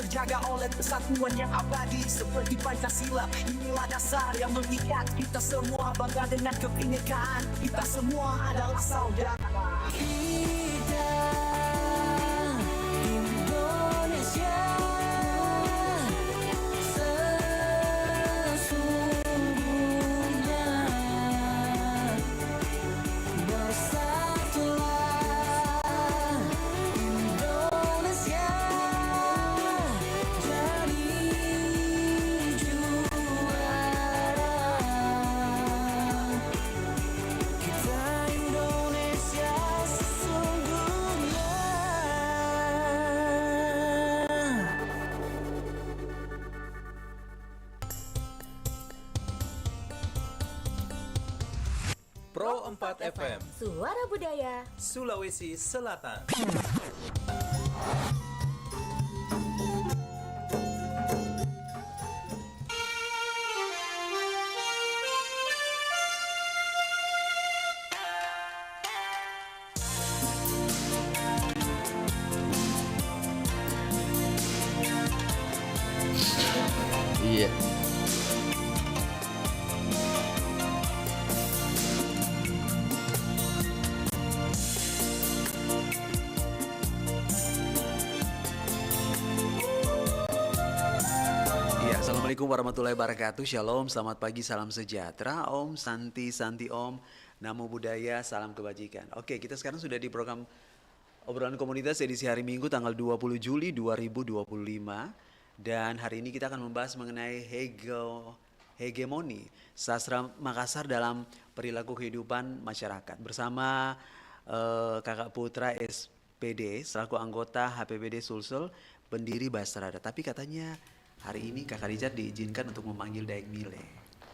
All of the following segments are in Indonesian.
terjaga oleh persatuan yang abadi seperti Pancasila. Inilah dasar yang mengikat kita semua, bangga dengan kebinekaan. Kita semua adalah saudara. Kita Indonesia sesungguhnya, bersatulah Indonesia jadi juara. Kita Indonesia sesungguhnya. Pro 4 FM Suara Budaya. Sulawesi Selatan. Iya. Ya, Assalamualaikum warahmatullahi wabarakatuh. Shalom, selamat pagi, salam sejahtera. Om, Santi, Om, Namo Buddhaya, salam kebajikan. Oke, kita sekarang sudah di program obrolan komunitas edisi hari Minggu tanggal 20 Juli 2025. Dan hari ini kita akan membahas mengenai hegemoni sastra Makassar dalam perilaku kehidupan masyarakat. Bersama Kakak Putra SPD selaku anggota HPBD Sulsel, pendiri Basrada. Tapi katanya hari ini Kakak Richard diizinkan untuk memanggil Daeng Mile.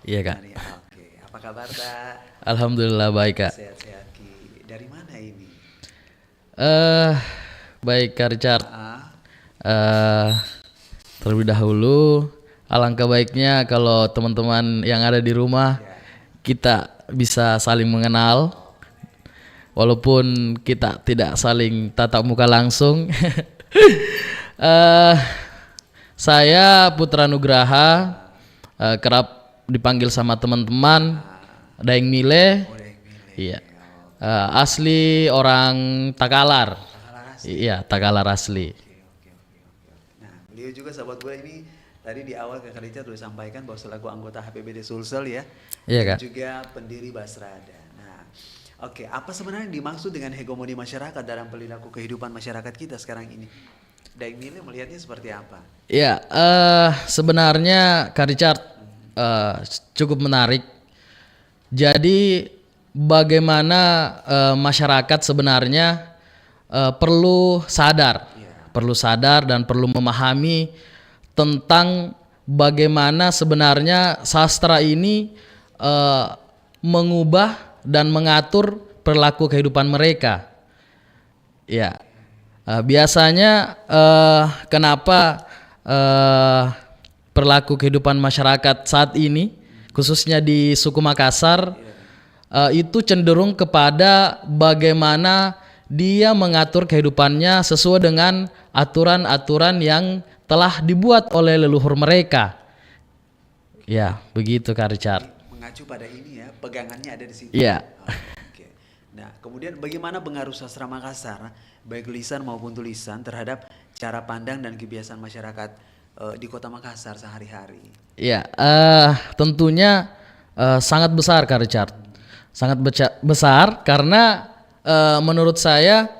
Iya, Kak. Oke, apa kabar, Kak? Alhamdulillah baik, Kak. Sehat-sehat, Ki. Dari mana ini? Baik, Kak Richard. Ah, Terlebih dahulu, alangkah baiknya kalau teman-teman yang ada di rumah kita bisa saling mengenal, walaupun kita tidak saling tatap muka langsung. Saya Putra Nugraha, kerap dipanggil sama teman-teman Daeng Mile. Iya. Asli orang Takalar. Iya, Takalar asli. Nah, beliau juga sahabat gue ini tadi di awal Kakak Richard sudah sampaikan bahwa selaku anggota HPBD Sulsel ya. Iya, dan Kak. juga pendiri Basrada. Nah, oke, apa sebenarnya yang dimaksud dengan hegemoni masyarakat dalam perilaku kehidupan masyarakat kita sekarang ini? Daeng Mile melihatnya seperti apa? Ya, sebenarnya Kak Richard cukup menarik. Jadi bagaimana masyarakat sebenarnya perlu sadar dan perlu memahami tentang bagaimana sebenarnya sastra ini mengubah dan mengatur perilaku kehidupan mereka. Ya. Biasanya kenapa perilaku kehidupan masyarakat saat ini khususnya di suku Makassar itu cenderung kepada bagaimana dia mengatur kehidupannya sesuai dengan aturan-aturan yang telah dibuat oleh leluhur mereka. Ya, begitu Kak Richard. Mengacu pada ini ya, pegangannya ada di situ. Iya. Oke. Nah, kemudian bagaimana pengaruh sastra Makassar baik lisan maupun tulisan terhadap cara pandang dan kebiasaan masyarakat di Kota Makassar sehari-hari? Ya, tentunya sangat besar Kak Richard. Sangat besar karena menurut saya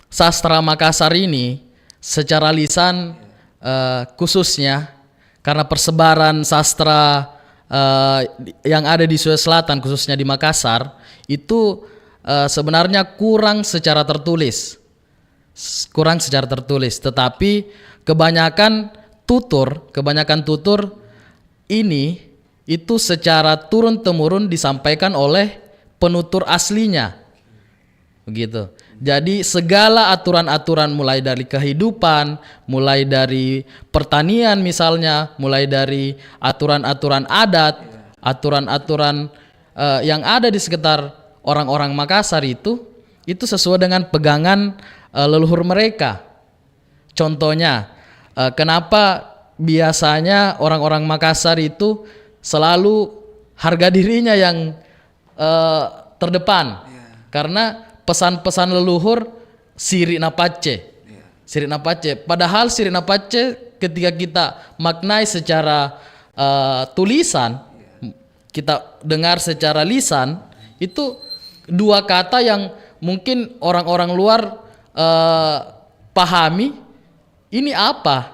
sastra Makassar ini secara lisan khususnya karena persebaran sastra yang ada di Sulawesi Selatan khususnya di Makassar itu sebenarnya kurang secara tertulis, tetapi kebanyakan tutur ini itu secara turun-temurun disampaikan oleh penutur aslinya, begitu. Jadi segala aturan-aturan mulai dari kehidupan, mulai dari pertanian misalnya, mulai dari aturan-aturan adat, aturan-aturan yang ada di sekitar orang-orang Makassar itu sesuai dengan pegangan leluhur mereka. contohnya kenapa biasanya orang-orang Makassar itu selalu harga dirinya yang terdepan, karena pesan-pesan leluhur Siri Napace. Siri Napace. Padahal Siri Napace ketika kita maknai secara tulisan, kita dengar secara lisan, itu dua kata yang mungkin orang-orang luar pahami ini apa.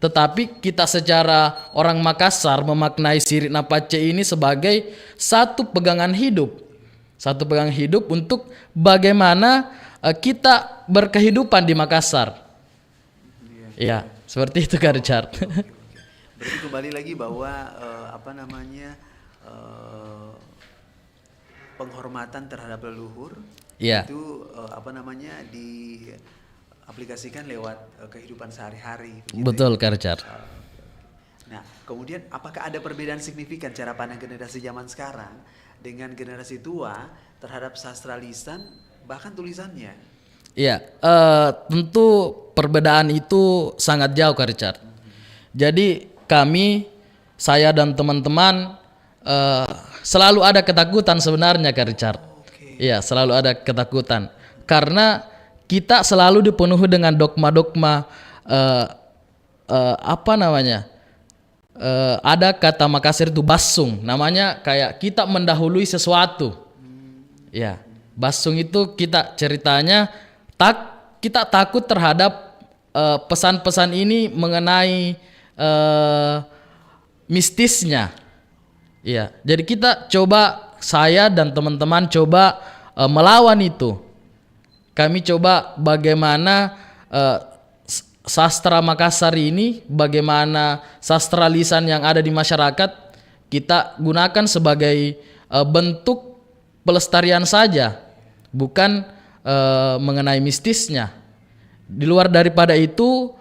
Tetapi kita secara orang Makassar memaknai Siri Napace ini sebagai satu pegangan hidup. Satu pegangan hidup untuk bagaimana kita berkehidupan di Makassar. Ya, seperti itu Kak Richard. Berarti kembali lagi bahwa penghormatan terhadap leluhur Iya. itu diaplikasikan lewat kehidupan sehari-hari. Begitu Betul ya? Kak Richard. Nah, kemudian apakah ada perbedaan signifikan cara pandang generasi zaman sekarang dengan generasi tua terhadap sastra lisan bahkan tulisannya? Iya, tentu perbedaan itu sangat jauh Kak Richard. Jadi saya dan teman-teman selalu ada ketakutan sebenarnya Kak Richard. Iya, selalu ada ketakutan karena kita selalu dipenuhi dengan dogma-dogma ada kata Makassar itu basung, namanya kayak kita mendahului sesuatu. Ya, basung itu kita ceritanya kita takut terhadap pesan-pesan ini mengenai mistisnya. Ya, jadi saya dan teman-teman coba melawan itu. Kami coba bagaimana sastra Makassar ini, bagaimana sastra lisan yang ada di masyarakat kita gunakan sebagai bentuk pelestarian saja, bukan mengenai mistisnya. Di luar daripada itu,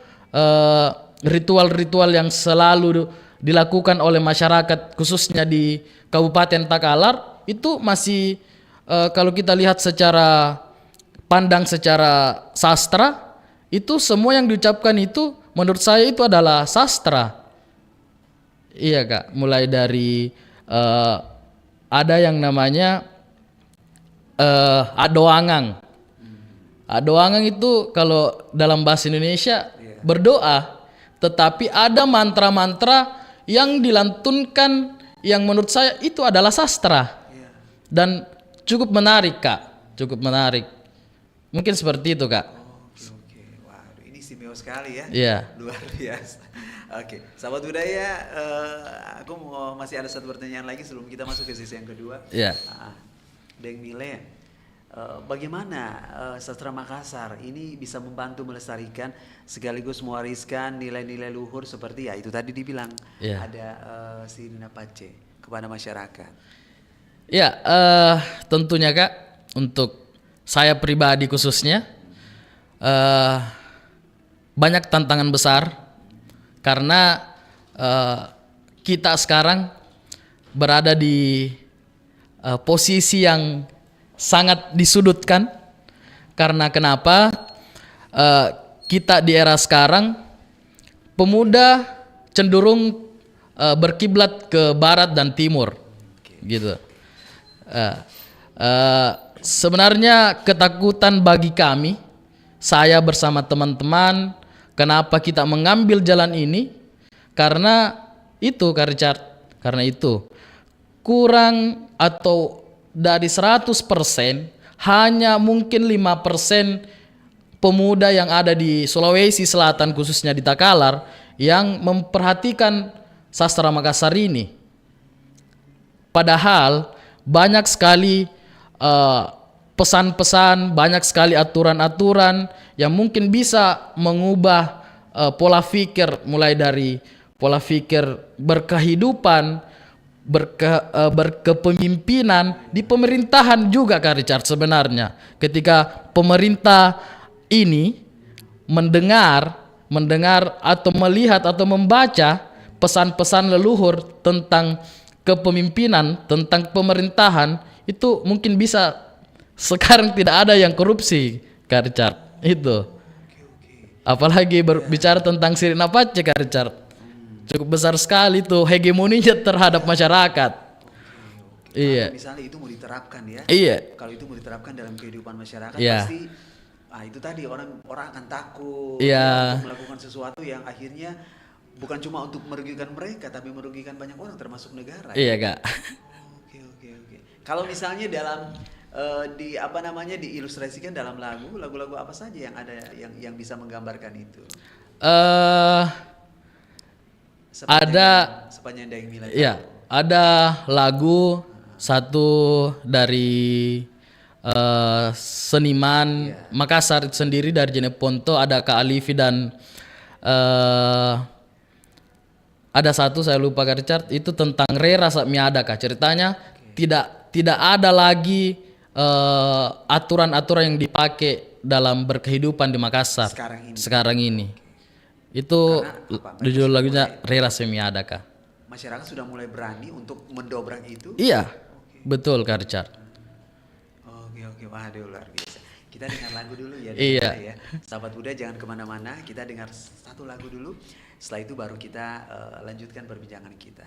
ritual-ritual yang selalu dilakukan oleh masyarakat khususnya di Kabupaten Takalar itu masih kalau kita lihat secara pandang secara sastra, itu semua yang diucapkan itu menurut saya itu adalah sastra. Iya Kak, mulai dari ada yang namanya adoangang. Adoangang itu kalau dalam bahasa Indonesia berdoa, tetapi ada mantra-mantra yang dilantunkan yang menurut saya itu adalah sastra. Dan cukup menarik Kak, cukup menarik. Mungkin seperti itu Kak. Oke. Waduh, ini istimewa sekali ya. Iya. Luar biasa. Oke, sahabat budaya, aku masih ada satu pertanyaan lagi sebelum kita masuk ke sesi yang kedua. Iya. Deng Mile, bagaimana sastra Makassar ini bisa membantu melestarikan sekaligus mewariskan nilai-nilai luhur seperti ya itu tadi dibilang ada Siri Napace kepada masyarakat? Ya, tentunya Kak, untuk saya pribadi khususnya banyak tantangan besar karena kita sekarang berada di posisi yang sangat disudutkan. Karena kenapa? Kita di era sekarang pemuda cenderung berkiblat ke barat dan timur, gitu. Sebenarnya ketakutan bagi kami, saya bersama teman-teman, kenapa kita mengambil jalan ini? Karena itu Kak Richard, karena itu kurang atau dari 100% hanya mungkin 5% pemuda yang ada di Sulawesi Selatan khususnya di Takalar yang memperhatikan sastra Makassar ini. Padahal banyak sekali pesan-pesan, banyak sekali aturan-aturan yang mungkin bisa mengubah pola pikir, mulai dari pola pikir berkehidupan, berkepemimpinan di pemerintahan juga Kak Richard. Sebenarnya ketika pemerintah ini mendengar atau melihat atau membaca pesan-pesan leluhur tentang kepemimpinan, tentang pemerintahan, itu mungkin bisa sekarang tidak ada yang korupsi Kak Richard. Itu. Oke. Apalagi berbicara tentang Sirina Pace, Kak Richard. Cukup besar sekali tuh hegemoninya terhadap masyarakat. Iya. Kalau misalnya itu mau diterapkan ya. Iya. Kalau itu mau diterapkan dalam kehidupan masyarakat Iya. pasti itu tadi orang akan takut Iya. untuk melakukan sesuatu yang akhirnya bukan cuma untuk merugikan mereka tapi merugikan banyak orang termasuk negara. Iya, Kak. Oke. Kalau misalnya dalam diilustrasikan dalam lagu-lagu apa saja yang ada yang bisa menggambarkan itu? Sepanjang Daeng Mila. Iya, ada lagu satu dari seniman Makassar sendiri dari Jeneponto, ada Kak Alifi dan ada satu saya lupa, Kak Richard, itu tentang Rera Miada, Kak. Ceritanya tidak ada lagi aturan-aturan yang dipakai dalam berkehidupan di Makassar sekarang ini. Itu judul lagunya Rera Miada, Kak. Masyarakat sudah mulai berani untuk mendobrak itu. Iya, betul, Kak Richard. Oke, waduh luar biasa. Kita dengar lagu dulu ya. Iya. Ya. Sahabat Buddha jangan kemana-mana, kita dengar satu lagu dulu. Setelah itu baru kita lanjutkan perbincangan kita.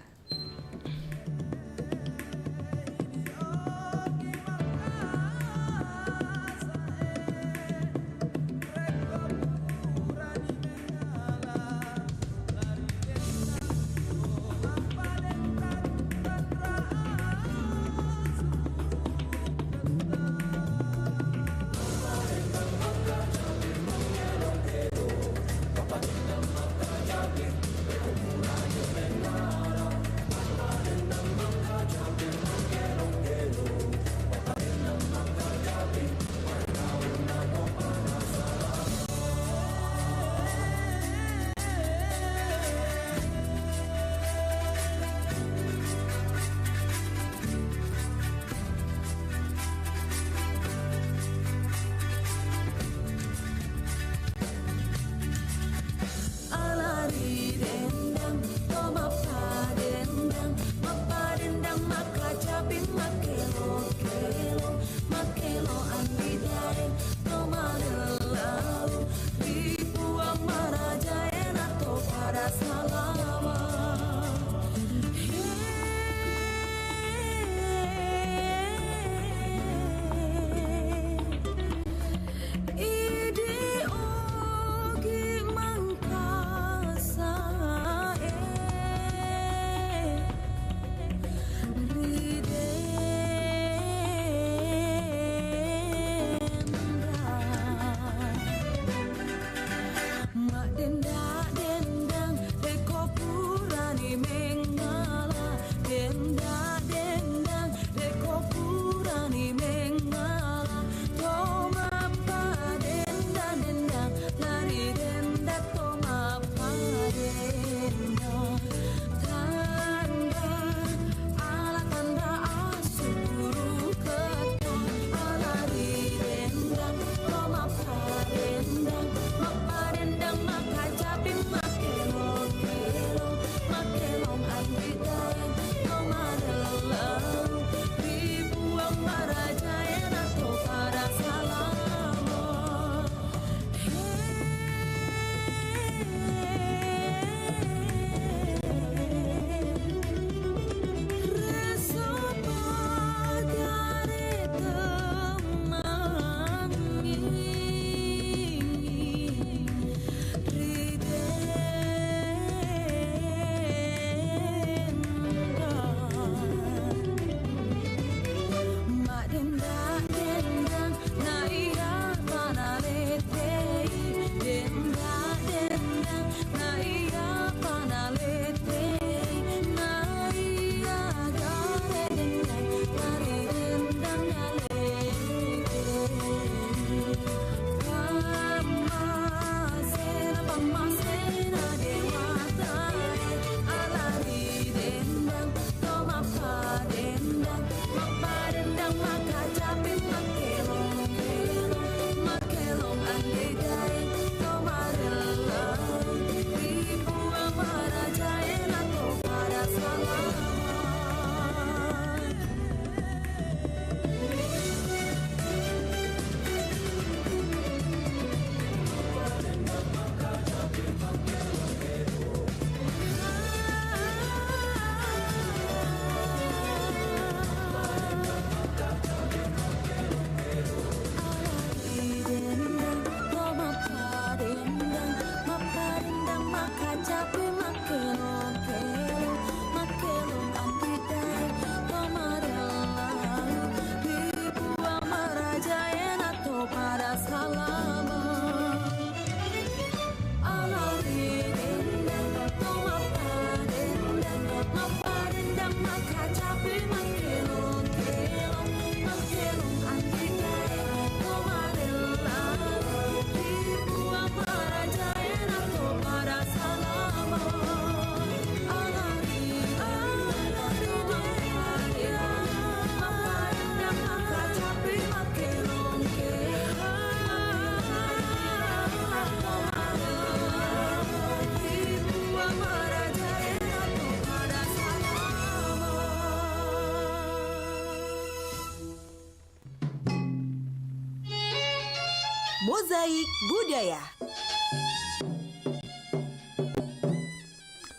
Mozaik Budaya.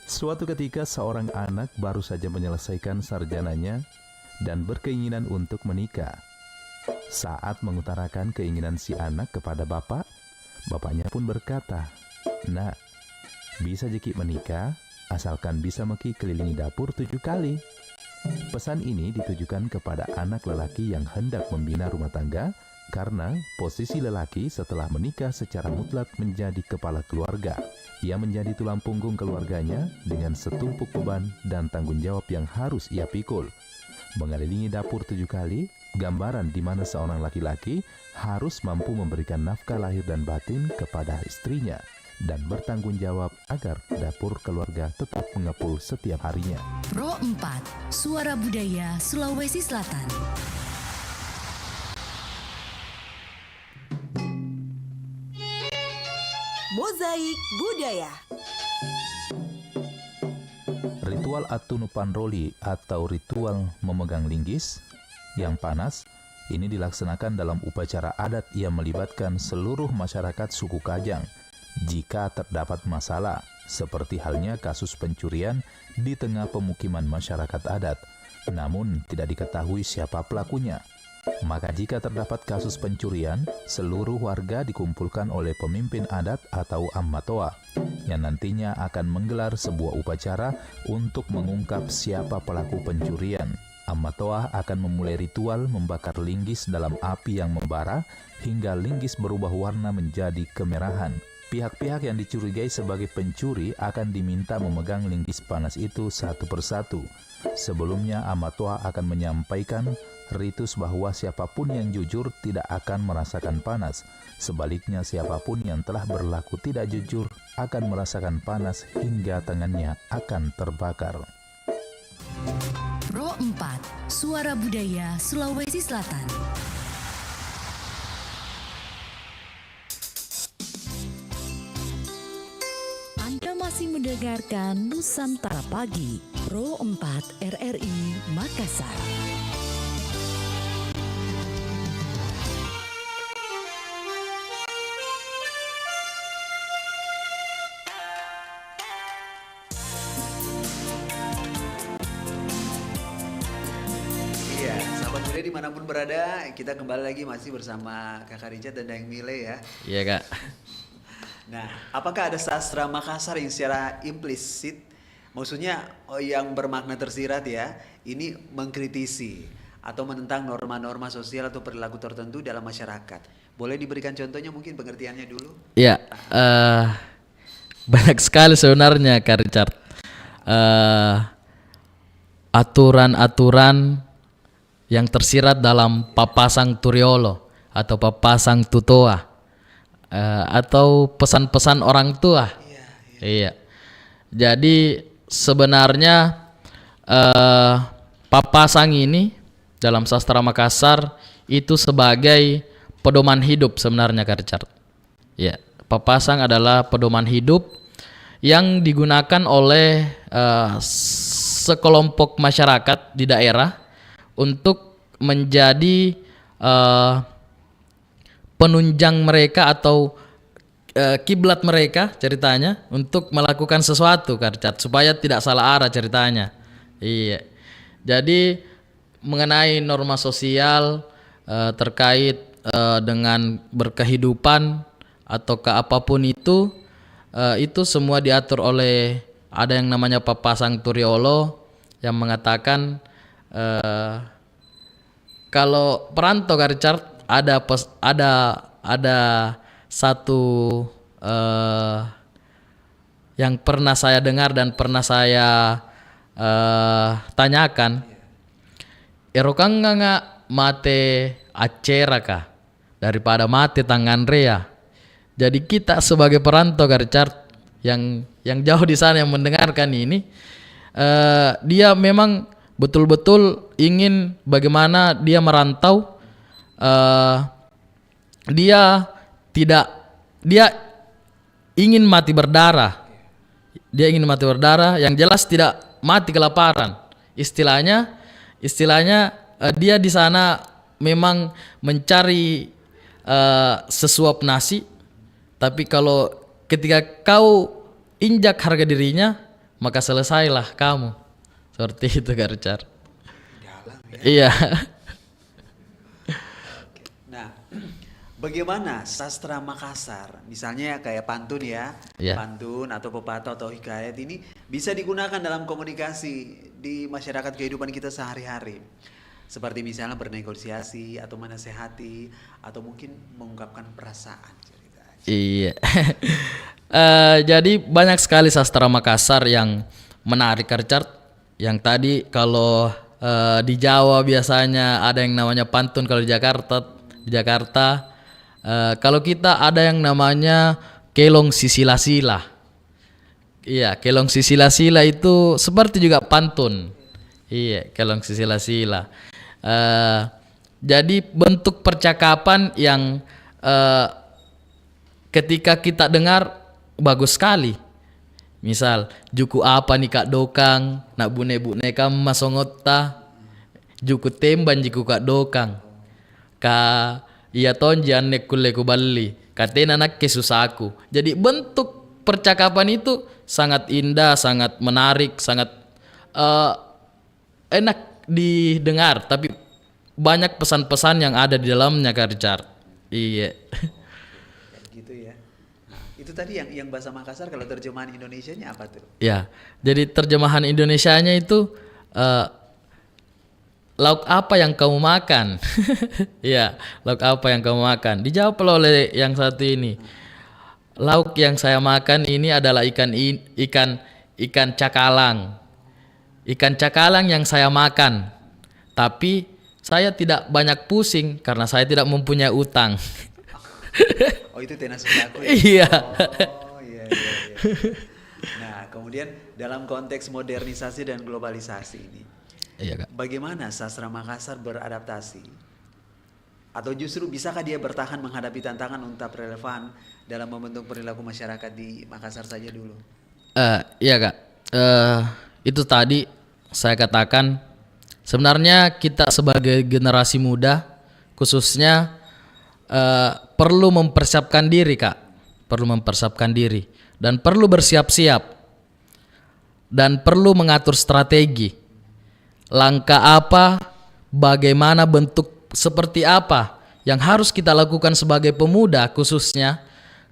Suatu ketika seorang anak baru saja menyelesaikan sarjananya dan berkeinginan untuk menikah. Saat mengutarakan keinginan si anak kepada bapak, bapaknya pun berkata, "Nak, bisa jeki menikah asalkan bisa meki kelilingi dapur 7 kali." Pesan ini ditujukan kepada anak lelaki yang hendak membina rumah tangga karena posisi lelaki setelah menikah secara mutlak menjadi kepala keluarga. Ia menjadi tulang punggung keluarganya dengan setumpuk beban dan tanggung jawab yang harus ia pikul. Mengelilingi dapur 7 kali, gambaran di mana seorang laki-laki harus mampu memberikan nafkah lahir dan batin kepada istrinya dan bertanggung jawab agar dapur keluarga tetap mengepul setiap harinya. Pro 4, Suara Budaya Sulawesi Selatan. Mozaik Budaya. Ritual Atunu Panroli atau ritual memegang linggis yang panas ini dilaksanakan dalam upacara adat yang melibatkan seluruh masyarakat suku Kajang jika terdapat masalah seperti halnya kasus pencurian di tengah pemukiman masyarakat adat namun tidak diketahui siapa pelakunya. Maka jika terdapat kasus pencurian, seluruh warga dikumpulkan oleh pemimpin adat atau ammatoa yang nantinya akan menggelar sebuah upacara untuk mengungkap siapa pelaku pencurian. Ammatoa akan memulai ritual membakar linggis dalam api yang membara hingga linggis berubah warna menjadi kemerahan. Pihak-pihak yang dicurigai sebagai pencuri akan diminta memegang linggis panas itu satu persatu. Sebelumnya, Ammatoa akan menyampaikan ritus bahwa siapapun yang jujur tidak akan merasakan panas. Sebaliknya, siapapun yang telah berlaku tidak jujur akan merasakan panas hingga tangannya akan terbakar. Pro 4, Suara Budaya Sulawesi Selatan. Anda masih mendengarkan Nusantara Pagi, Pro 4 RRI Makassar. Iya, sahabat muda dimanapun berada, kita kembali lagi masih bersama Kakak Richard dan Dayang Mile ya. Iya Kak. Nah, apakah ada sastra Makassar yang secara implisit, maksudnya yang bermakna tersirat ya, ini mengkritisi atau menentang norma-norma sosial atau perilaku tertentu dalam masyarakat? Boleh diberikan contohnya mungkin pengertiannya dulu? Ya, banyak sekali sebenarnya Kak Richard. Aturan-aturan yang tersirat dalam Papasang Turiolo atau Papasang Tutoa. Atau pesan-pesan orang tua. Iya. Jadi sebenarnya Papasang ini dalam sastra Makassar itu sebagai pedoman hidup sebenarnya Kak Richard. Ya, Papasang adalah pedoman hidup yang digunakan oleh sekelompok masyarakat di daerah untuk menjadi penunjang mereka atau kiblat mereka ceritanya untuk melakukan sesuatu Kak Richard, supaya tidak salah arah ceritanya. Iya. Jadi mengenai norma sosial terkait dengan berkehidupan atau ke apapun itu semua diatur oleh ada yang namanya Papasang Turiolo yang mengatakan kalau perantau Kak Richard ada satu yang pernah saya dengar dan pernah saya tanyakan, erokang nga mate aceraka daripada mate tangan rea. Jadi kita sebagai perantau Kak Richard yang jauh di sana yang mendengarkan ini, dia memang betul-betul ingin bagaimana dia merantau. Dia ingin mati berdarah. Dia ingin mati berdarah, yang jelas tidak mati kelaparan. Istilahnya dia di sana memang mencari sesuap nasi, tapi kalau ketika kau injak harga dirinya, maka selesailah kamu. Seperti itu Kak Richard. Iya. Nah, bagaimana sastra Makassar, misalnya kayak pantun ya, Iya. pantun atau pepatah atau hikayat ini bisa digunakan dalam komunikasi di masyarakat kehidupan kita sehari-hari. Seperti misalnya bernegosiasi atau menasehati atau mungkin mengungkapkan perasaan. Iya. Jadi banyak sekali sastra Makassar yang menarik Kak Richard. Yang tadi kalau di Jawa biasanya ada yang namanya pantun, kalau di Jakarta kalau kita ada yang namanya kelong sisila-sila. Iya, kelong sisila-sila itu seperti juga pantun. Iya, kelong sisila-sila. Jadi bentuk percakapan yang ketika kita dengar bagus sekali. Misal, juku apa nih Kak Dokang, nak bune-bune kam masongotta, juku temban jiku Kak Dokang. Ka iya tonjan nekule ku bali, katena nak kesusaku. Jadi bentuk percakapan itu sangat indah, sangat menarik, sangat enak didengar, tapi banyak pesan-pesan yang ada di dalamnya Kak Richard. Iya. Gitu ya. Nah, itu tadi yang bahasa Makassar, kalau terjemahan Indonesianya apa tuh? Ya, jadi terjemahan Indonesianya itu lauk apa yang kamu makan? Ya, lauk apa yang kamu makan? Dijawab oleh yang satu ini. Lauk yang saya makan ini adalah ikan cakalang. Ikan cakalang yang saya makan. Tapi saya tidak banyak pusing karena saya tidak mempunyai utang. Oh, itu tenas aku ya? Iya. Oh, iya. Nah, kemudian dalam konteks modernisasi dan globalisasi ini, Iya Kak. bagaimana sastra Makassar beradaptasi? Atau justru bisakah dia bertahan menghadapi tantangan untuk tetap relevan dalam membentuk perilaku masyarakat di Makassar saja dulu? Iya Kak. Itu tadi saya katakan, sebenarnya kita sebagai generasi muda khususnya perlu mempersiapkan diri Kak. Perlu mempersiapkan diri dan perlu bersiap-siap dan perlu mengatur strategi. Langkah apa, bagaimana, bentuk seperti apa yang harus kita lakukan sebagai pemuda khususnya,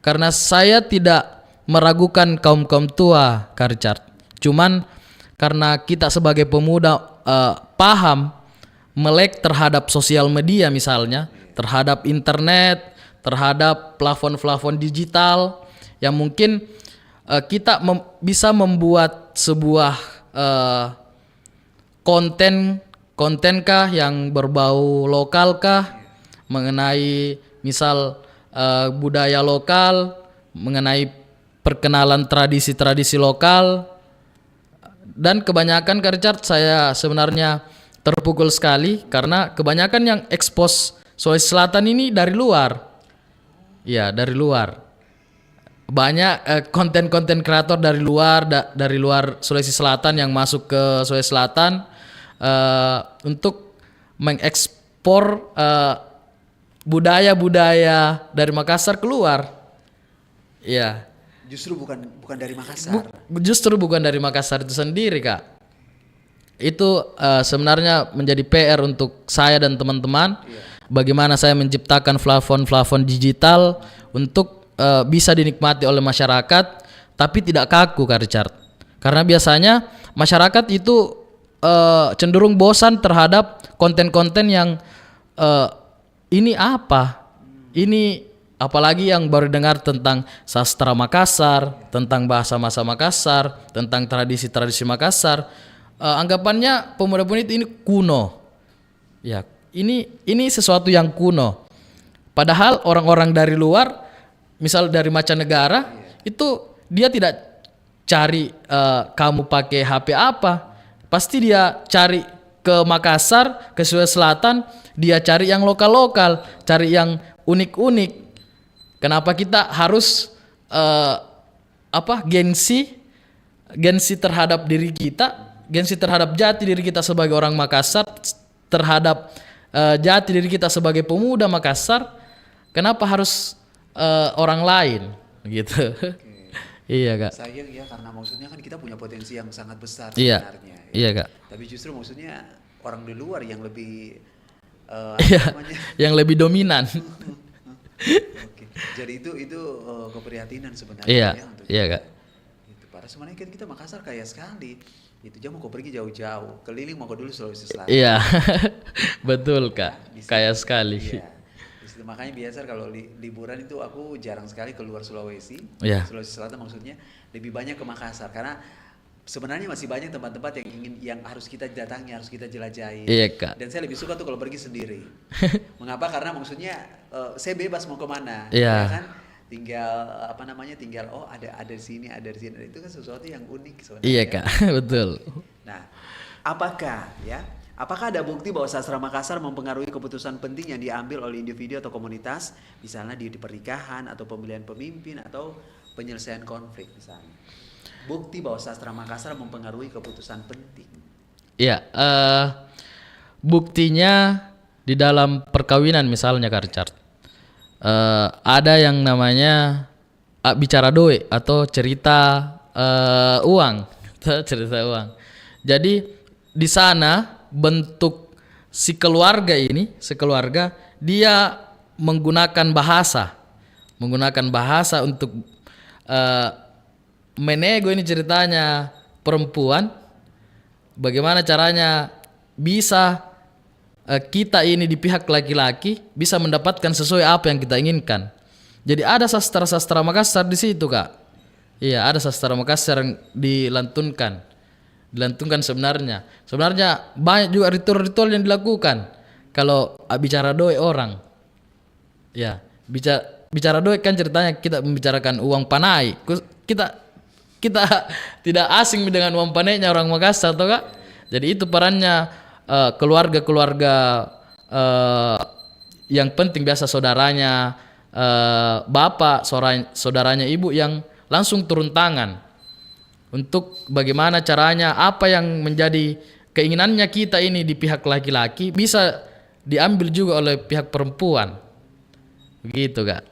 karena saya tidak meragukan kaum-kaum tua Kak Richard. Cuman karena kita sebagai pemuda paham, melek terhadap sosial media misalnya, terhadap internet, terhadap plafon-plafon digital yang mungkin kita bisa membuat sebuah kontenkah yang berbau lokalkah, mengenai misal budaya lokal, mengenai perkenalan tradisi-tradisi lokal. Dan kebanyakan Kak Richard, saya sebenarnya terpukul sekali karena kebanyakan yang ekspos Sulawesi Selatan ini dari luar. Ya, dari luar. Banyak konten-konten kreator dari luar, dari luar Sulawesi Selatan yang masuk ke Sulawesi Selatan untuk mengekspor budaya-budaya dari Makassar keluar. Ya. Justru bukan dari Makassar. Justru bukan dari Makassar itu sendiri Kak. Itu sebenarnya menjadi PR untuk saya dan teman-teman. Bagaimana saya menciptakan plafon-plafon digital untuk bisa dinikmati oleh masyarakat, tapi tidak kaku Kak Richard. Karena biasanya masyarakat itu cenderung bosan terhadap konten-konten yang ini apa? Ini apalagi yang baru dengar tentang sastra Makassar, tentang bahasa Makassar, tentang tradisi-tradisi Makassar. Anggapannya pemuda-pemudi ini kuno. Ya, ini sesuatu yang kuno. Padahal orang-orang dari luar, misal dari mancanegara, itu dia tidak cari kamu pakai HP apa. Pasti dia cari ke Makassar, ke Sulawesi Selatan, dia cari yang lokal-lokal, cari yang unik-unik. Kenapa kita harus gengsi terhadap diri kita, gengsi terhadap jati diri kita sebagai orang Makassar, terhadap jati diri kita sebagai pemuda Makassar, Kenapa harus orang lain gitu? Iya kak. Sayang ya, karena maksudnya kan kita punya potensi yang sangat besar Iya. sebenarnya. Ya. Iya kak. Tapi justru maksudnya orang di luar yang lebih Iya. namanya? Yang lebih dominan. Oke. Jadi itu keprihatinan sebenarnya Iya. ya untuk Iya kita. kak. Itu padahal sebenarnya kan kita Makassar kaya sekali. Itu jam mau kau pergi jauh-jauh, keliling mau kau dulu Sulawesi Selatan. Iya. Betul kak. Di situ- Kaya sekali. Iya. Di situ makanya biasa kalau liburan itu aku jarang sekali keluar Sulawesi. Iya. Sulawesi Selatan maksudnya lebih banyak ke Makassar karena sebenarnya masih banyak tempat-tempat yang harus kita datangi, harus kita jelajahi. Iya kak. Dan saya lebih suka tuh kalau pergi sendiri. Mengapa? Karena maksudnya saya bebas mau kemana. Iya. Ya kan? Tinggal tinggal ada di sini, ada di sini. Itu kan sesuatu yang unik sebenarnya. Iya kak. Betul. Nah, apakah ada bukti bahwa sastra Makassar mempengaruhi keputusan penting yang diambil oleh individu atau komunitas, misalnya di pernikahan atau pemilihan pemimpin atau penyelesaian konflik misalnya? Bukti bahwa sastra Makassar mempengaruhi keputusan penting. Iya. Buktinya di dalam perkawinan misalnya Kak Richard. Ada yang namanya bicara doe atau cerita uang, cerita uang. Jadi di sana bentuk sekeluarga dia menggunakan bahasa untuk menego ini ceritanya perempuan. Bagaimana caranya bisa kita ini di pihak laki-laki bisa mendapatkan sesuai apa yang kita inginkan. Jadi ada sastra-sastra Makassar di situ kak. Iya, ada sastra Makassar yang dilantunkan sebenarnya. Sebenarnya banyak juga ritual-ritual yang dilakukan. Kalau bicara doe orang, ya bicara doe kan ceritanya kita membicarakan uang panai. Kita tidak asing dengan uang panainya orang Makassar, toh kak. Jadi itu perannya. Keluarga-keluarga yang penting biasa saudaranya bapak, saudaranya ibu yang langsung turun tangan untuk bagaimana caranya apa yang menjadi keinginannya kita ini di pihak laki-laki bisa diambil juga oleh pihak perempuan. Begitu kak.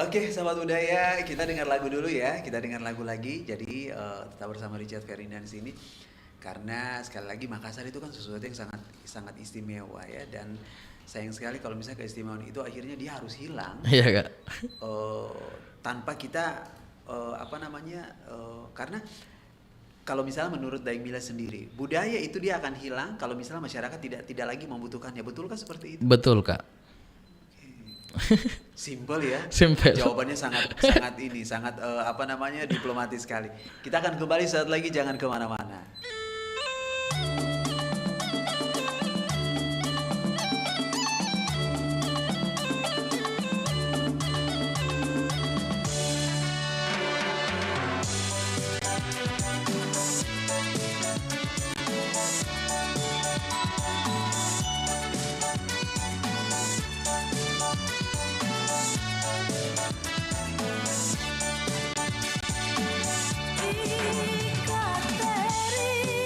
Oke, sahabat budaya, kita dengar lagu dulu ya. Kita dengar lagu lagi. Jadi tetap bersama Richard Ferdinand di sini. Karena sekali lagi Makassar itu kan sesuatu yang sangat istimewa ya, dan sayang sekali kalau misalnya keistimewaan itu akhirnya dia harus hilang. Iya kak. Tanpa kita karena kalau misalnya menurut Daeng Mila sendiri, budaya itu dia akan hilang kalau misalnya masyarakat tidak lagi membutuhkannya. Betul kan seperti itu? Betul kak. Simple ya. Simple. Jawabannya sangat diplomatis sekali. Kita akan kembali saat lagi, jangan kemana-mana. Ikat teri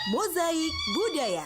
Mozaik Budaya.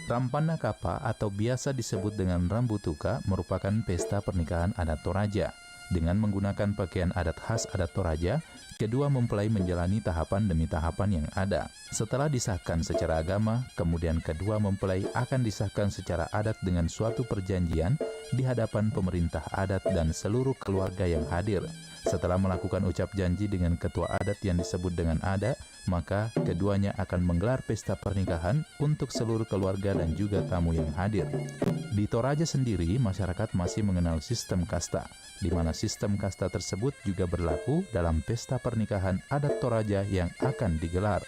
Rampana Kapa atau biasa disebut dengan Rambutuka merupakan pesta pernikahan adat Toraja. Dengan menggunakan pakaian adat khas adat Toraja, kedua mempelai menjalani tahapan demi tahapan yang ada. Setelah disahkan secara agama, kemudian kedua mempelai akan disahkan secara adat dengan suatu perjanjian di hadapan pemerintah adat dan seluruh keluarga yang hadir. Setelah melakukan ucap janji dengan ketua adat yang disebut dengan ada, maka keduanya akan menggelar pesta pernikahan untuk seluruh keluarga dan juga tamu yang hadir. Di Toraja sendiri, masyarakat masih mengenal sistem kasta, di mana sistem kasta tersebut juga berlaku dalam pesta pernikahan adat Toraja yang akan digelar.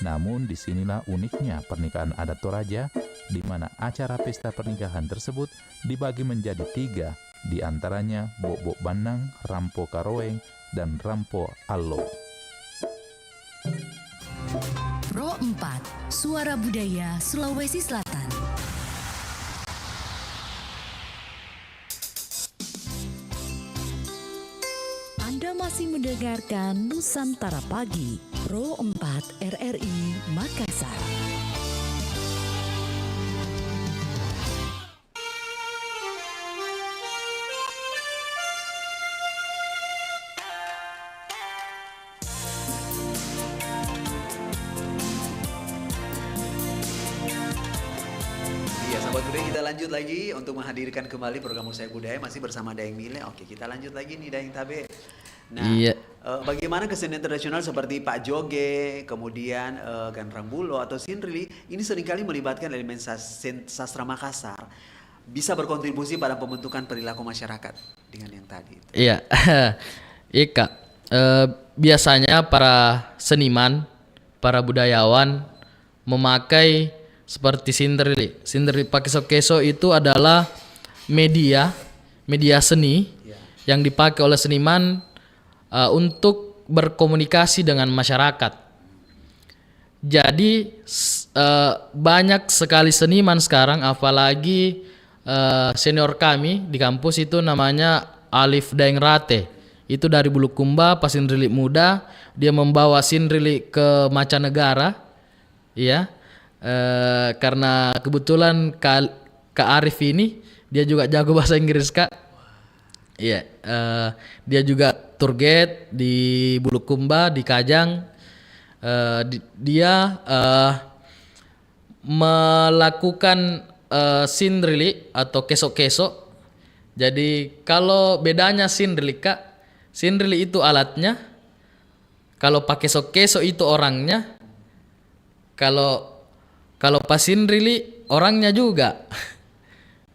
Namun disinilah uniknya pernikahan adat Toraja, di mana acara pesta pernikahan tersebut dibagi menjadi 3, di antaranya Bok-Bok Banang, Rampo Karoeng, dan Rampo Allo. Pro 4, Suara Budaya Sulawesi Selatan. Anda masih mendengarkan Nusantara Pagi, Pro 4 RRI Makassar. Sahabat budaya, kita lanjut lagi untuk menghadirkan kembali program Mozaik Budaya masih bersama Daeng Mile. Oke, kita lanjut lagi nih Daeng Tabe. Nah, Iya. Bagaimana kesenian tradisional seperti Pak Joge, kemudian Ganrang Bulo atau Sinrili ini seringkali melibatkan elemen sastra Makassar, bisa berkontribusi pada pembentukan perilaku masyarakat dengan yang tadi. Iya. Iya Kak. Biasanya para seniman, para budayawan memakai seperti Sinrili. Sinrili Pakeso-keso itu adalah media seni yang dipakai oleh seniman untuk berkomunikasi dengan masyarakat. Jadi banyak sekali seniman sekarang, apalagi senior kami di kampus itu namanya Alif Daeng Rate. Itu dari Bulukumba, pas Sinrili muda, dia membawa Sinrili ke mancanegara. Iya. Karena kebetulan Kak Arif ini dia juga jago bahasa Inggris Kak. Iya, dia juga tour guide di Bulukumba, di Kajang. Dia melakukan Sinrili atau keso-keso. Jadi kalau bedanya Sinrili Kak, Sinrili itu alatnya, kalau pakai keso-keso itu orangnya. Kalau pas Sinrili orangnya juga.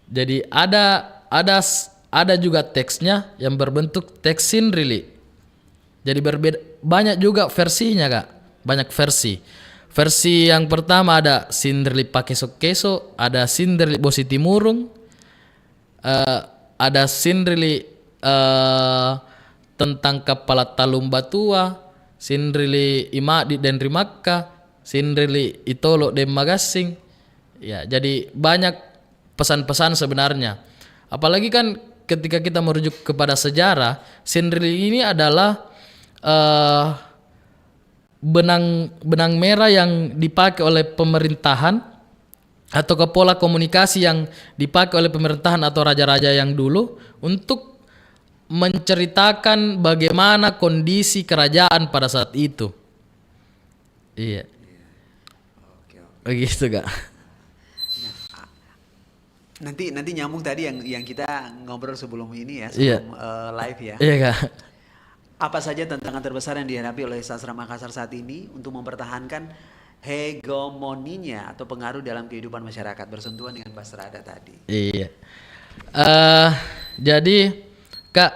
Jadi ada juga teksnya yang berbentuk teks Sinrili. Jadi berbeda, banyak juga versinya Kak. Banyak versi. Versi yang pertama ada Sinrili Pakeso-keso, ada Sinrili Bosi Timurung, ada Sinrili tentang Kepala Talum Batua, Sinrili Imadi dan Rimakka, Sinrili Itolo dan Magasing. Ya, jadi banyak pesan-pesan sebenarnya. Apalagi kan ketika kita merujuk kepada sejarah, Sinrili ini adalah benang merah yang dipakai oleh pemerintahan atau pola komunikasi yang dipakai oleh pemerintahan atau raja-raja yang dulu untuk menceritakan bagaimana kondisi kerajaan pada saat itu. Iya. Begitu Kak. Nanti nyambung tadi yang kita ngobrol sebelum ini ya, sebelum live ya. Iya Kak. Apa saja tantangan terbesar yang dihadapi oleh sastra Makassar saat ini untuk mempertahankan hegemoninya atau pengaruh dalam kehidupan masyarakat bersentuhan dengan bahasa adat tadi? Iya. Jadi Kak,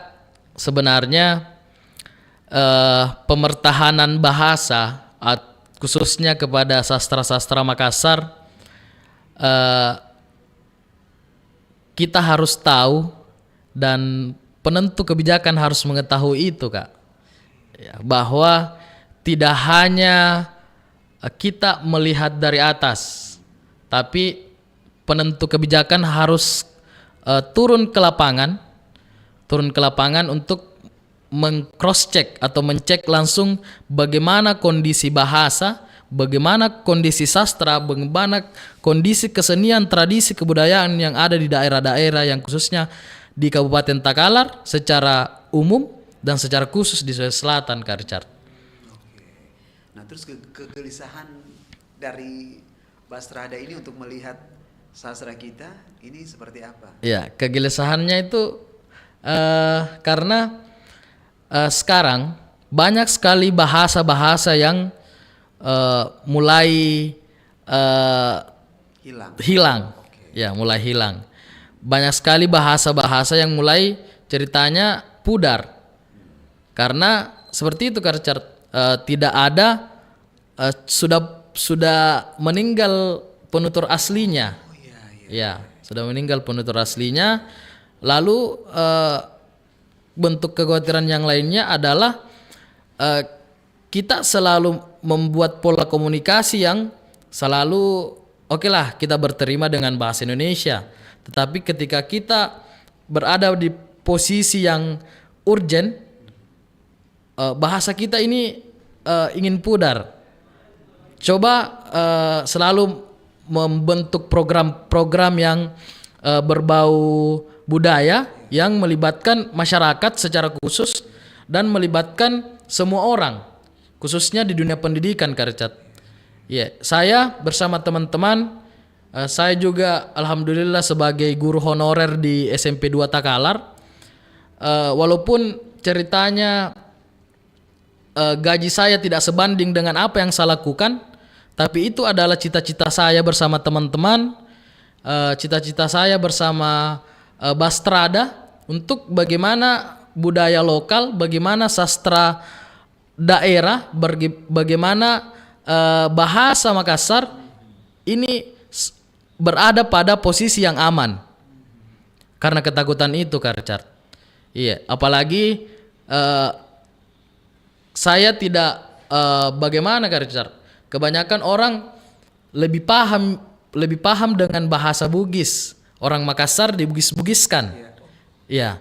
sebenarnya pemertahanan bahasa khususnya kepada sastra-sastra Makassar, kita harus tahu dan penentu kebijakan harus mengetahui itu Kak, ya, bahwa tidak hanya kita melihat dari atas, tapi penentu kebijakan harus turun ke lapangan untuk meng-cross check atau mencek langsung bagaimana kondisi bahasa, bagaimana kondisi sastra, bagaimana kondisi kesenian, tradisi, kebudayaan yang ada di daerah-daerah yang khususnya di Kabupaten Takalar secara umum dan secara khusus di Sulawesi Selatan, Kak Richard. Nah, terus kegelisahan dari Bastrada ini untuk melihat sastra kita ini seperti apa? Ya, kegelisahannya itu karena sekarang banyak sekali bahasa-bahasa yang mulai hilang. Ya, mulai hilang. Banyak sekali bahasa-bahasa yang mulai ceritanya pudar. Karena seperti itu, Kak Richard, tidak ada sudah meninggal penutur aslinya. Ya, sudah meninggal penutur aslinya. Lalu bentuk kekhawatiran yang lainnya adalah kita selalu membuat pola komunikasi yang selalu oke lah, kita berterima dengan bahasa Indonesia. Tetapi ketika kita berada di posisi yang urgent, bahasa kita ini ingin pudar. Coba selalu membentuk program-program yang berbau budaya yang melibatkan masyarakat secara khusus dan melibatkan semua orang, khususnya di dunia pendidikan, Kak Richard. Ya, saya bersama teman-teman, saya juga alhamdulillah sebagai guru honorer di SMP 2 Takalar. Walaupun ceritanya gaji saya tidak sebanding dengan apa yang saya lakukan, tapi itu adalah cita-cita saya bersama teman-teman, cita-cita saya bersama Bastrada untuk bagaimana budaya lokal, bagaimana sastra daerah, bagaimana bahasa Makassar ini berada pada posisi yang aman. Karena ketakutan itu, Kak Richard. Iya, apalagi saya tidak bagaimana, Kak Richard. Kebanyakan orang lebih paham dengan bahasa Bugis. Orang Makassar dibugis-bugiskan. Iya.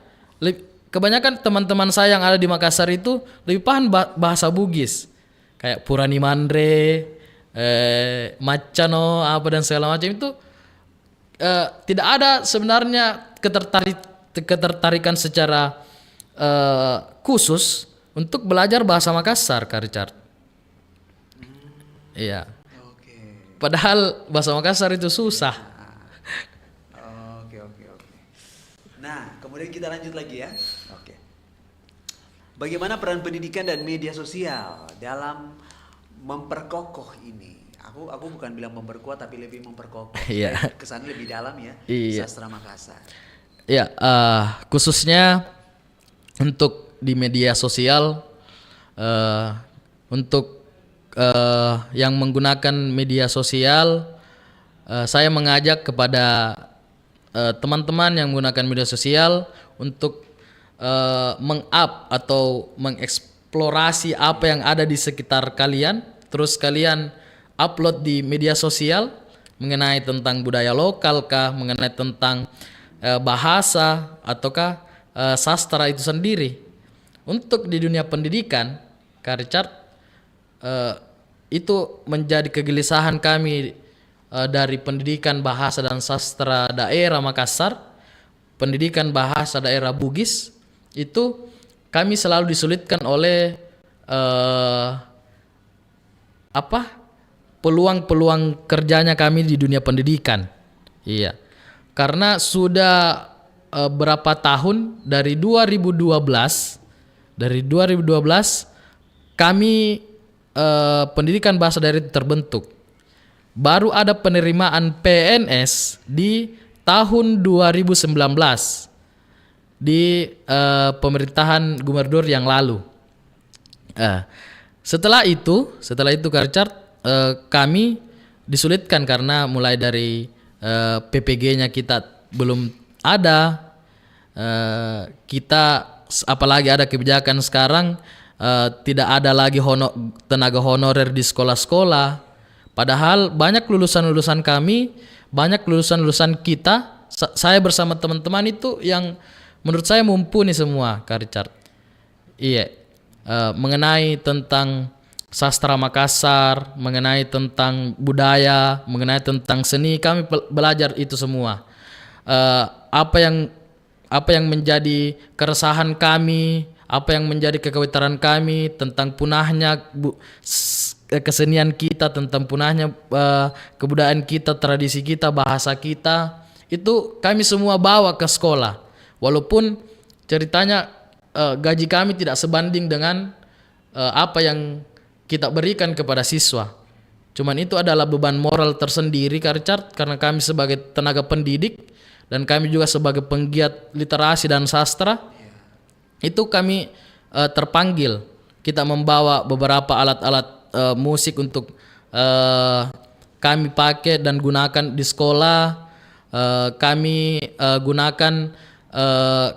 Kebanyakan teman-teman saya yang ada di Makassar itu lebih paham bahasa Bugis. Kayak Purani Mandre, Macano, apa dan segala macam itu tidak ada sebenarnya ketertarikan secara khusus untuk belajar bahasa Makassar, Kak Richard. Iya. Padahal bahasa Makassar itu susah. Nah, kemudian kita lanjut lagi ya. Oke. Bagaimana peran pendidikan dan media sosial dalam memperkokoh ini? Aku bukan bilang memperkuat, tapi lebih memperkokoh. Iya. Kesannya lebih dalam ya. Iya. Sastra Makassar. Ya, khususnya untuk di media sosial, untuk yang menggunakan media sosial, saya mengajak kepada teman-teman yang menggunakan media sosial untuk meng-up atau mengeksplorasi apa yang ada di sekitar kalian, terus kalian upload di media sosial mengenai tentang budaya lokal kah, mengenai tentang bahasa ataukah sastra itu sendiri. Untuk di dunia pendidikan, Kak Richard, itu menjadi kegelisahan kami dari pendidikan bahasa dan sastra daerah Makassar, pendidikan bahasa daerah Bugis, itu kami selalu disulitkan oleh peluang-peluang kerjanya kami di dunia pendidikan. Iya, karena sudah berapa tahun dari 2012 kami pendidikan bahasa daerah itu terbentuk. Baru ada penerimaan PNS di tahun 2019 di pemerintahan gubernur yang lalu. Setelah itu Kak Richard, kami disulitkan karena mulai dari PPG-nya kita belum ada, kita apalagi ada kebijakan sekarang tidak ada lagi tenaga honorer di sekolah-sekolah. Padahal banyak lulusan-lulusan kami, banyak lulusan-lulusan kita, saya bersama teman-teman itu yang menurut saya mumpuni semua, Kak Richard. Iya, mengenai tentang sastra Makassar, mengenai tentang budaya, mengenai tentang seni, kami belajar itu semua. Apa yang menjadi keresahan kami, apa yang menjadi kekhawatiran kami tentang punahnya kesenian kita, tentang punahnya kebudayaan kita, tradisi kita, bahasa kita, itu kami semua bawa ke sekolah. Walaupun ceritanya gaji kami tidak sebanding dengan apa yang kita berikan kepada siswa. Cuman itu adalah beban moral tersendiri Kak Richard, karena kami sebagai tenaga pendidik dan kami juga sebagai penggiat literasi dan sastra, itu kami terpanggil. Kita membawa beberapa alat-alat musik untuk kami pakai dan gunakan di sekolah. Kami gunakan,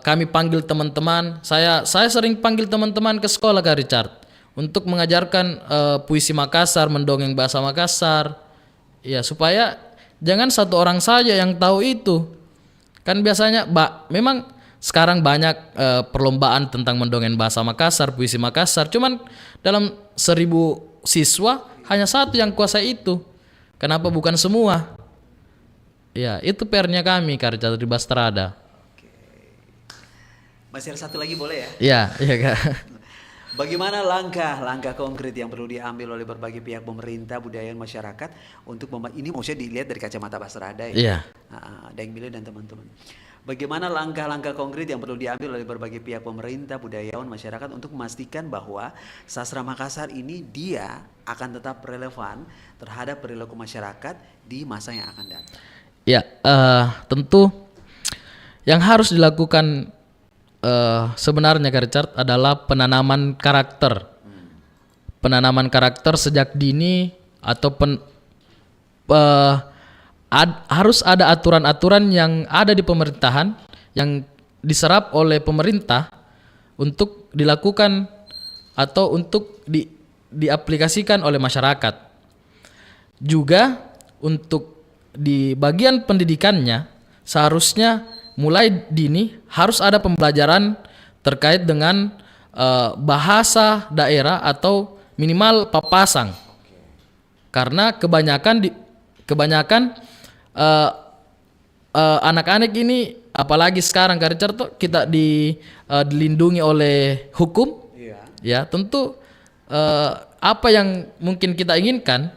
kami panggil teman-teman. Saya sering panggil teman-teman ke sekolah Kak Richard untuk mengajarkan puisi Makassar, mendongeng bahasa Makassar. Ya, supaya jangan satu orang saja yang tahu itu. Kan biasanya memang sekarang banyak perlombaan tentang mendongeng bahasa Makassar, puisi Makassar. Cuman dalam 1000 siswa hanya satu yang kuasai itu. Kenapa bukan semua? Ya, itu PR-nya kami Kak Richard di Bastrada. Masih ada satu lagi boleh ya? Iya, iya Kak. Bagaimana langkah-langkah konkret yang perlu diambil oleh berbagai pihak pemerintah, budaya, dan masyarakat untuk ini maksudnya dilihat dari kacamata Bastrada ya? Iya. Deng Mile dan teman-teman. Bagaimana langkah-langkah konkret yang perlu diambil oleh berbagai pihak pemerintah, budayawan, masyarakat untuk memastikan bahwa sastra Makassar ini dia akan tetap relevan terhadap perilaku masyarakat di masa yang akan datang? Ya, tentu yang harus dilakukan sebenarnya Kak Richard adalah penanaman karakter. Penanaman karakter sejak dini, atau harus ada aturan-aturan yang ada di pemerintahan yang diserap oleh pemerintah untuk dilakukan atau untuk diaplikasikan oleh masyarakat. Juga untuk di bagian pendidikannya seharusnya mulai dini harus ada pembelajaran terkait dengan bahasa daerah atau minimal Papasang. Karena kebanyakan anak-anak ini, apalagi sekarang Kak Richard tuh kita dilindungi oleh hukum. Ya, tentu apa yang mungkin kita inginkan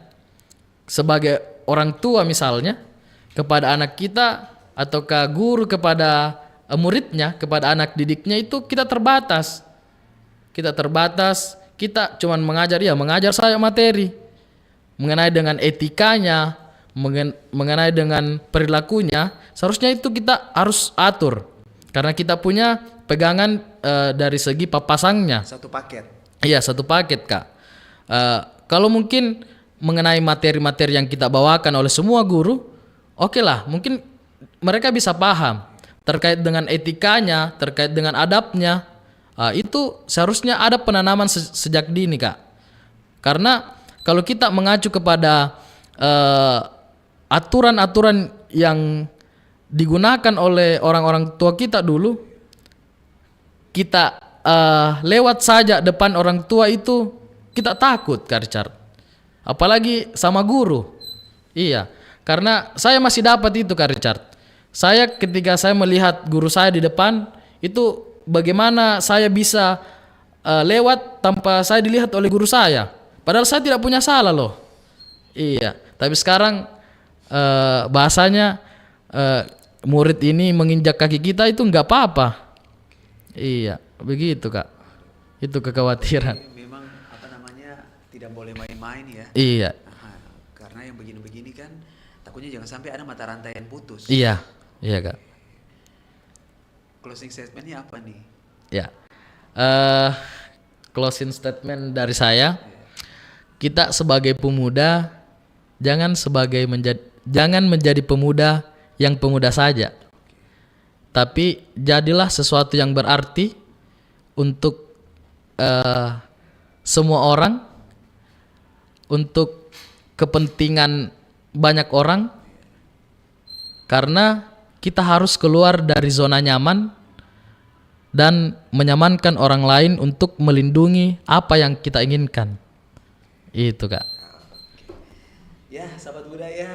sebagai orang tua misalnya kepada anak kita, ataukah guru kepada muridnya, kepada anak didiknya, itu kita terbatas. Kita cuman mengajar saya materi mengenai dengan etikanya, mengenai dengan perilakunya. Seharusnya itu kita harus atur karena kita punya pegangan dari segi papasangnya. Satu paket. Iya, satu paket Kak. Kalau mungkin mengenai materi-materi yang kita bawakan oleh semua guru, oke lah, mungkin mereka bisa paham terkait dengan etikanya, terkait dengan adabnya. Itu seharusnya ada penanaman sejak dini Kak. Karena kalau kita mengacu kepada aturan-aturan yang digunakan oleh orang-orang tua kita dulu, kita lewat saja depan orang tua itu kita takut Kak Richard. Apalagi sama guru. Iya, karena saya masih dapat itu Kak Richard. Saya ketika saya melihat guru saya di depan, itu bagaimana saya bisa lewat tanpa saya dilihat oleh guru saya. Padahal saya tidak punya salah loh. Iya, tapi sekarang bahasanya murid ini menginjak kaki kita itu nggak apa-apa. Iya, begitu Kak. Itu kekhawatiran. Memang tidak boleh main-main ya. Iya. Karena yang begini-begini kan takutnya jangan sampai ada mata rantai yang putus. Iya, iya Kak. Closing statementnya apa nih? Ya, closing statement dari saya, kita sebagai pemuda jangan menjadi pemuda yang pemuda saja, tapi jadilah sesuatu yang berarti untuk semua orang, untuk kepentingan banyak orang, karena kita harus keluar dari zona nyaman dan menyamankan orang lain untuk melindungi apa yang kita inginkan. Itu Kak. Ya, sahabat budaya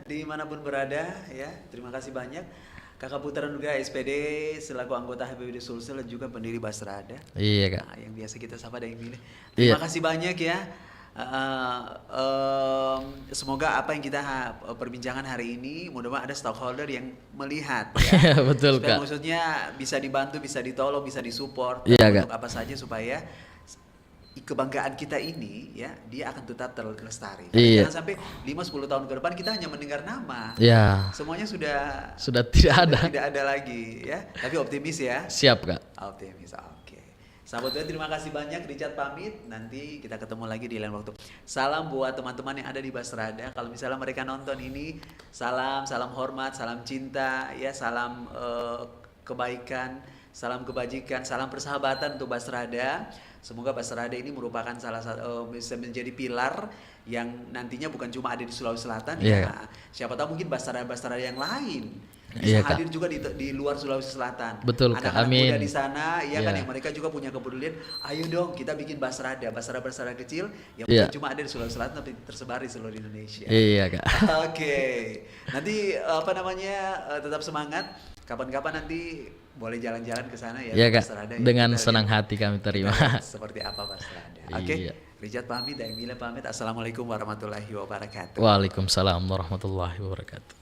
dimanapun berada, ya terima kasih banyak Kakak Putra Nugraha SPD selaku anggota HPBD Sulsel dan juga pendiri Basrada. Iya Kak. Nah, yang biasa kita sapa Daeng Mile. Iya. Terima kasih banyak ya. Semoga apa yang kita perbincangkan hari ini mudah-mudahan ada stakeholder yang melihat ya. Betul Supaya Kak. maksudnya bisa dibantu, bisa ditolong, bisa disupport Iya, untuk Kak. apa saja supaya kebanggaan kita ini ya dia akan tetap terlestari. Iya. Jangan sampai 5-10 tahun ke depan kita hanya mendengar nama. Ya, Semuanya sudah tidak ada. tidak ada lagi ya. Tapi optimis ya. Siap Kak. Optimis. Oke. Sahabat budaya terima kasih banyak. Richard pamit. Nanti kita ketemu lagi di lain waktu. Salam buat teman-teman yang ada di Basrada. Kalau misalnya mereka nonton ini, salam hormat, salam cinta, ya salam kebaikan, salam kebajikan, salam persahabatan untuk Basrada. Semoga Basrada ini merupakan salah satu bisa menjadi pilar yang nantinya bukan cuma ada di Sulawesi Selatan Iya, ya. Siapa tahu mungkin Basrada yang lain bisa Iya, Kak. hadir juga di luar Sulawesi Selatan. Betul, Kak. Anak-anak Amin. muda di sana ya kan Iya. yang mereka juga punya kepedulian. Ayo dong kita bikin Basrada kecil yang Iya. bukan cuma ada di Sulawesi Selatan tapi tersebar di seluruh Indonesia. Iya Kak. Oke. Nanti apa namanya tetap semangat. Kapan-kapan nanti boleh jalan-jalan ke sana ya. Iya Kak. Basrada, ya. Dengan Kita senang lihat- hati kami terima. kita lihat seperti apa Basrada. Oke. Iya. Richard pamit, Daeng Mile pamit. Assalamualaikum warahmatullahi wabarakatuh. Waalaikumsalam warahmatullahi wabarakatuh.